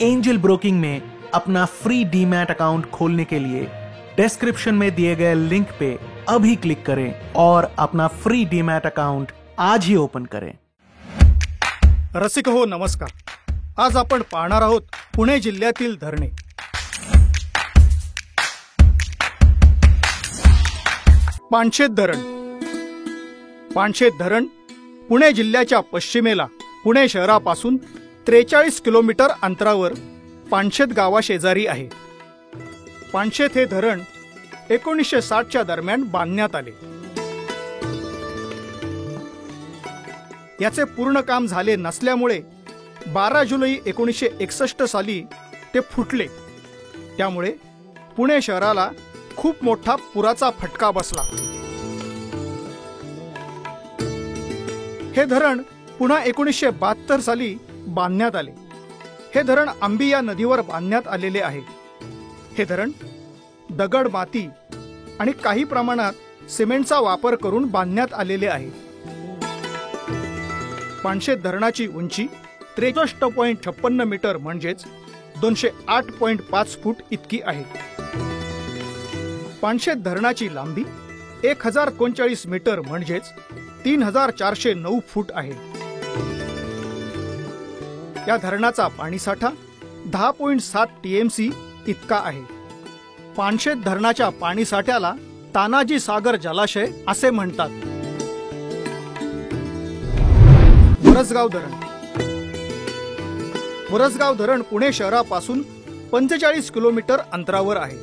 Angel broking में अपना free demat account खोलने के लिए डिस्क्रिप्शन में दिए गए लिंक पे अभी क्लिक करें और अपना फ्री डीमैट अकाउंट आज ही ओपन करें। रसिक हो नमस्कार। आज आपण पाहणार आहोत पुणे जिल्ह्यातील धरणे। पानशेत धरण पुणे जिल्ह्याच्या पश्चिमेला पुणे शहरापासून 43 किलोमीटर अंतरावर पानशेत गावाशेजारी आहे। पानशेत हे धरण 1960 च्या दरम्यान बांधण्यात आले। याचे पूर्ण काम झाले नसल्यामुळे 12 जुलै 1961 साली ते फुटले। त्यामुळे पुणे शहराला खूप मोठा पुराचा फटका बसला। हे धरण पुन्हा 1972 साली बांधण्यात आले। हे धरण आंबी या नदीवर बांधण्यात आलेले आहे। हे धरण दगड, माती आणि काही प्रमाणात सिमेंटचा वापर करून बांधण्यात आलेले आहे। पानशेत धरणाची उंची 63.56 मीटर म्हणजेच 208.5 फूट इतकी आहे। पानशेत धरणाची लांबी 1039 मीटर म्हणजेच 3409 फूट आहे। या धरणाचा पाणीसाठा 10.7 टीएमसी इतका आहे। पानशेत धरणाच्या पाणीसाठ्याला तानाजी सागर जलाशय असे म्हणतात। वरसगाव धरण पुणे शहरापासून 45 किलोमीटर अंतरावर आहे।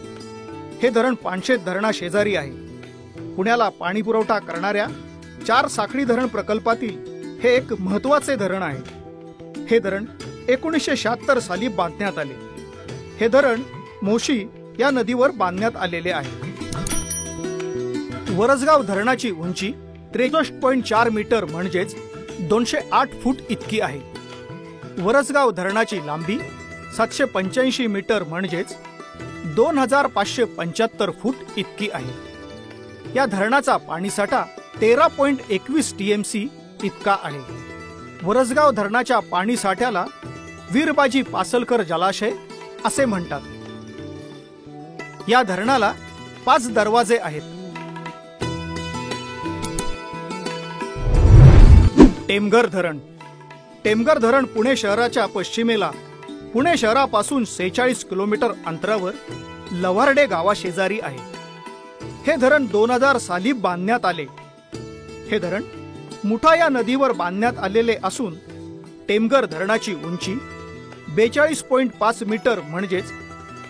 हे धरण पानशेत धरणा शेजारी आहे। पुण्याला पाणी पुरवठा करणाऱ्या 4 साखळी धरण प्रकल्पातील हे एक महत्त्वाचे धरण आहे। हे धरण 1976 साली बांधण्यात आले। हे धरण मोशी या नदीवर बांधण्यात आलेले आहे। वरसगाव धरणाची उंची 63.4 मीटर म्हणजेच 208 फूट इतकी आहे। वरसगाव धरणाची लांबी 785 मीटर म्हणजेच 2575 फूट इतकी आहे। या धरणाचा पाणीसाठा 13.21 टीएमसी इतका आहे। वरसगाव धरणाच्या पाणीसाठ्याला वीरबाजी पासलकर जलाशय असे म्हणतात। या धरणाला 5 दरवाजे आहेत। टेमघर धरण पुणे शहराच्या पश्चिमेला पुणे शहरापासून 46 किलोमीटर अंतरावर लव्हार्डे गावाशेजारी आहे। हे धरण 2000 साली बांधण्यात आले। हे धरण मुठा या नदीवर बांधण्यात आलेले असून टेमघर धरणाची उंची 42.5 मीटर म्हणजेच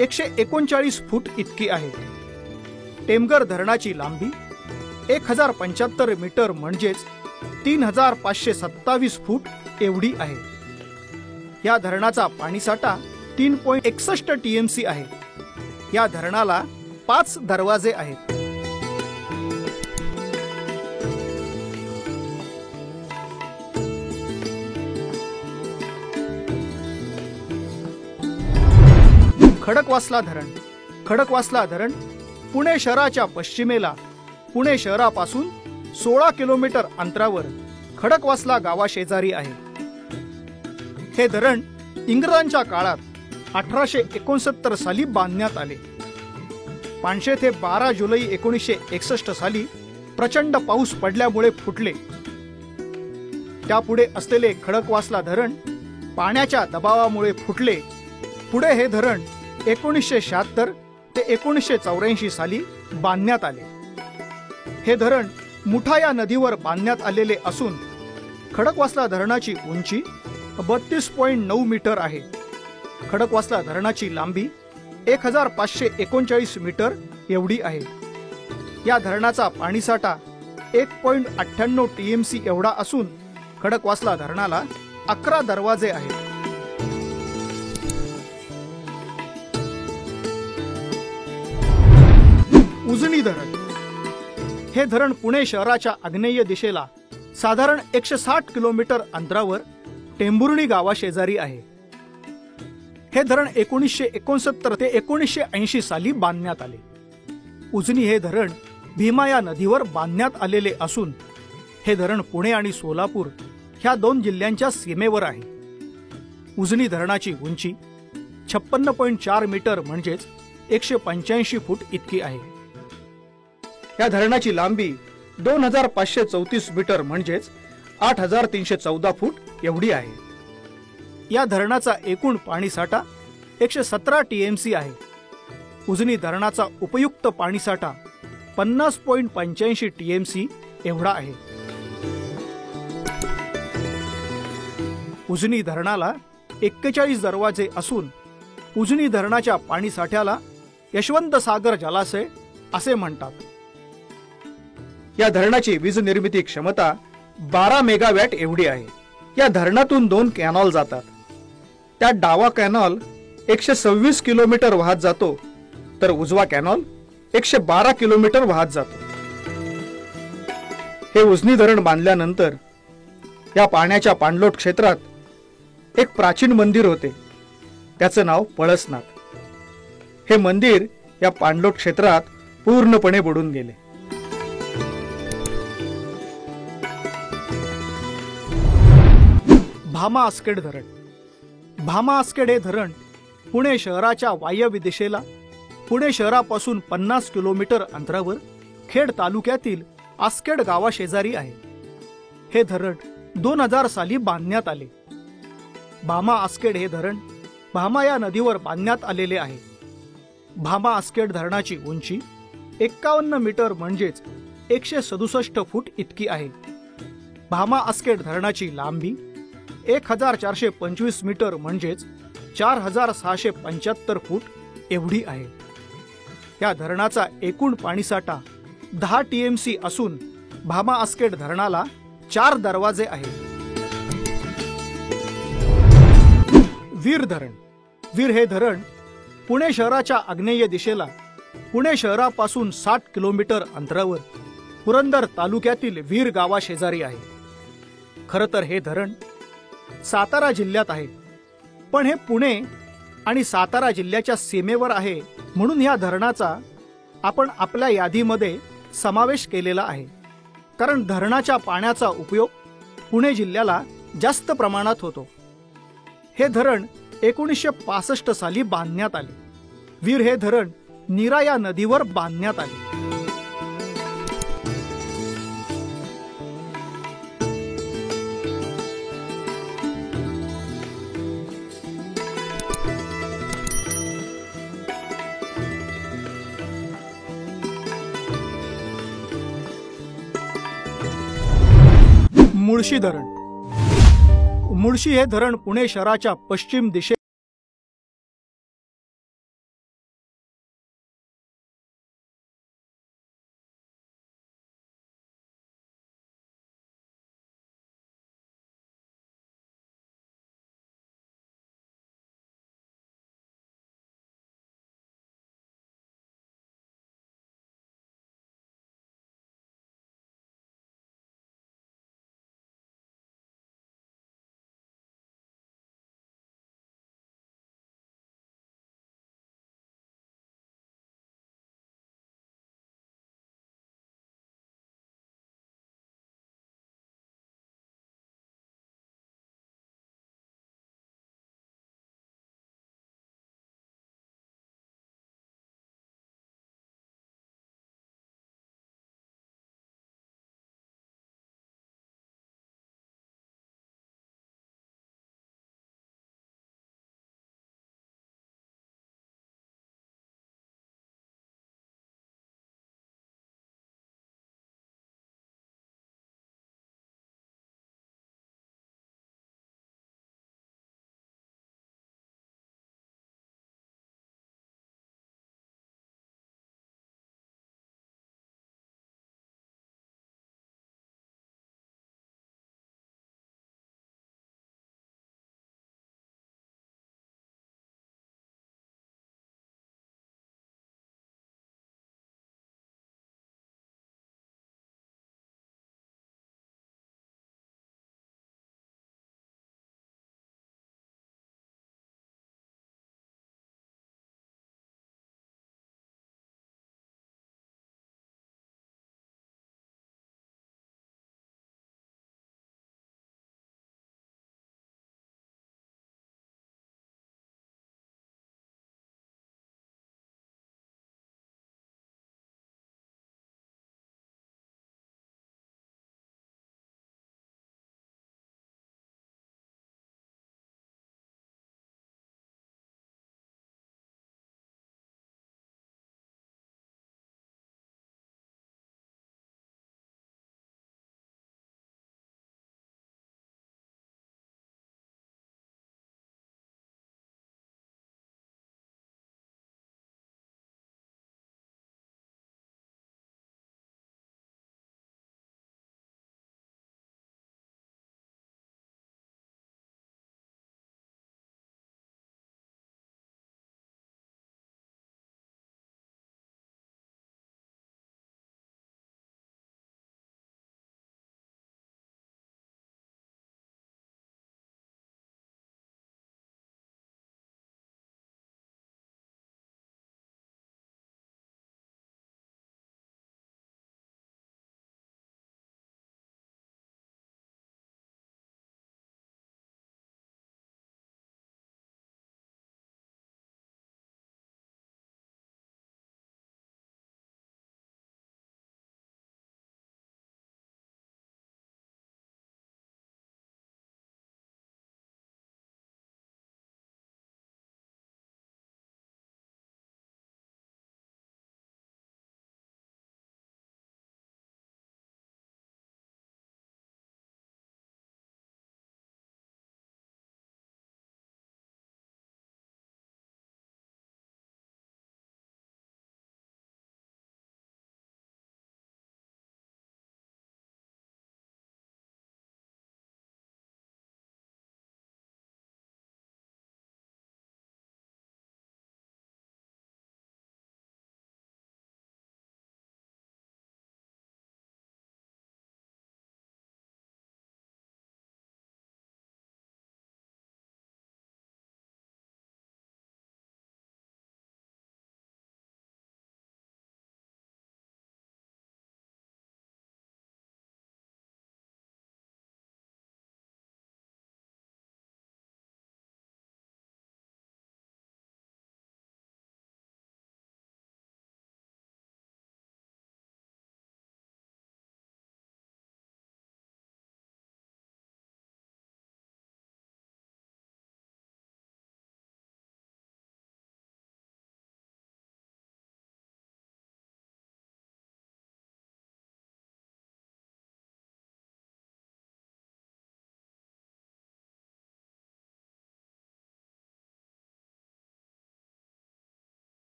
139 फूट इतकी आहे। टेमघर धरणाची लांबी 1075 मीटर म्हणजेच 3527 फूट एवढी आहे। या धरणाचा पाणीसाठा 3.61 टीएमसी आहे। या धरणाला 5 दरवाजे आहेत। खडकवासला धरण पुणे शहराच्या पश्चिमेला पुणे शहरापासून 16 किलोमीटर अंतरावर खडकवासला गावाशेजारी आहे। हे धरण इंग्रजांच्या काळात 1869 साली बांधण्यात आले। पानशेत हे 12 जुलै 1961 साली प्रचंड पाऊस पडल्यामुळे फुटले। त्यापुढे असलेले खडकवासला धरण पाण्याच्या दबावामुळे फुटले। पुढे हे धरण 1976 ते 1984 साली बांधण्यात आले। हे धरण मुठा या नदीवर बांधण्यात आलेले असून खडकवासला धरणाची उंची 32.9 मीटर आहे। खडकवासला धरणाची लांबी 1539 मीटर एवढी आहे। या धरणाचा पाणीसाठा 1.98 टीएमसी एवढा असून खडकवासला धरणाला 11 दरवाजे आहेत। उजनी धरण हे धरण पुणे शहराच्या आग्नेय दिशेला साधारण 160 किलोमीटर अंतरावर टेंभुर्णी गावाशेजारी आहे। हे धरण 1969 ते 1980 साली बांधण्यात आले। उजनी हे धरण भीमा या नदीवर बांधण्यात आलेले असून हे धरण पुणे आणि सोलापूर ह्या 2 जिल्ह्यांच्या सीमेवर आहे। उजनी धरणाची उंची 56.4 मीटर म्हणजेच 185 फूट इतकी आहे। या धरणाची लांबी 2534 मीटर म्हणजेच 8314 फूट एवढी आहे। या धरणाचा एकूण पाणी साठा 117 टीएमसी आहे। उजनी धरणाचा उपयुक्त पाणी साठा 50.85 टीएमसी एवढा आहे। उजनी धरणाला 41 दरवाजे असून उजनी धरणाच्या पाणी साठ्याला यशवंत सागर जलाशय असे म्हणतात। या धरणाची वीज निर्मिती क्षमता 12 मेगावॅट एवढी आहे। या धरणातून 2 कॅनॉल जातात। त्यात डावा कॅनॉल 126 किलोमीटर वाहत जातो तर उजवा कॅनॉल 112 किलोमीटर वाहत जातो। हे उजनी धरण बांधल्यानंतर या पाण्याच्या पाणलोट क्षेत्रात एक प्राचीन मंदिर होते, त्याचं नाव पळसनाथ। हे मंदिर या पाणलोट क्षेत्रात पूर्णपणे बुडून गेले। भामा आस्केड धरण। भामा आस्केड हे धरण पुणे शहराच्या वायव्य दिशेला पुणे शहरापासून 50 किलोमीटर अंतरावर खेड तालुक्यातील आस्केड गावाशेजारी आहे। हे धरण 2000 साली बांधण्यात आले। भामा आस्केड हे धरण भामा या नदीवर बांधण्यात आलेले आहे। भामा आस्केड धरणाची उंची 51 मीटर म्हणजेच 167 फूट इतकी आहे। भामा आस्केड धरणाची लांबी 1425 मीटर म्हणजेच 4675 फूट एवढी आहे। या धरणाचा एकूण पाणीसाठा 10 टीएमसी असून भामा आस्केड धरणाला 4 दरवाजे आहेत। वीर धरण। वीर हे धरण पुणे शहराच्या आग्नेय दिशेला पुणे शहरापासून 60 किलोमीटर अंतरावर पुरंदर तालुक्यातील वीर गावाशेजारी आहे। खरं तर हे धरण सातारा जिल्ह्यात आहे, पण हे पुणे आणि सातारा जिल्ह्याच्या सीमेवर आहे, म्हणून या धरणाचा आपण आपल्या यादीमध्ये समावेश केलेला आहे। कारण धरणाच्या पाण्याचा उपयोग पुणे जिल्ह्याला जास्त प्रमाणात होतो। हे धरण 1965 साली बांधण्यात आले। वीर हे धरण नीरा या नदीवर बांधण्यात आले। मुळशी धरण। मुळशी हे धरण पुणे शहराच्या पश्चिम दिशेला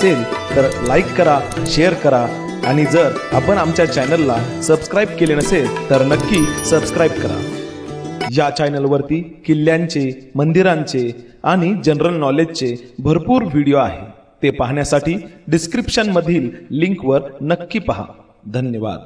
असेल तर लाईक करा, शेअर करा आणि जर आपण आमच्या चॅनलला सबस्क्राईब केले नसेल तर नक्की सबस्क्राईब करा. या चॅनलवरती किल्ल्यांचे, मंदिरांचे आणि जनरल नॉलेजचे भरपूर व्हिडिओ आहे. ते पाहण्यासाठी डिस्क्रिप्शन मधील लिंकवर नक्की पहा. धन्यवाद.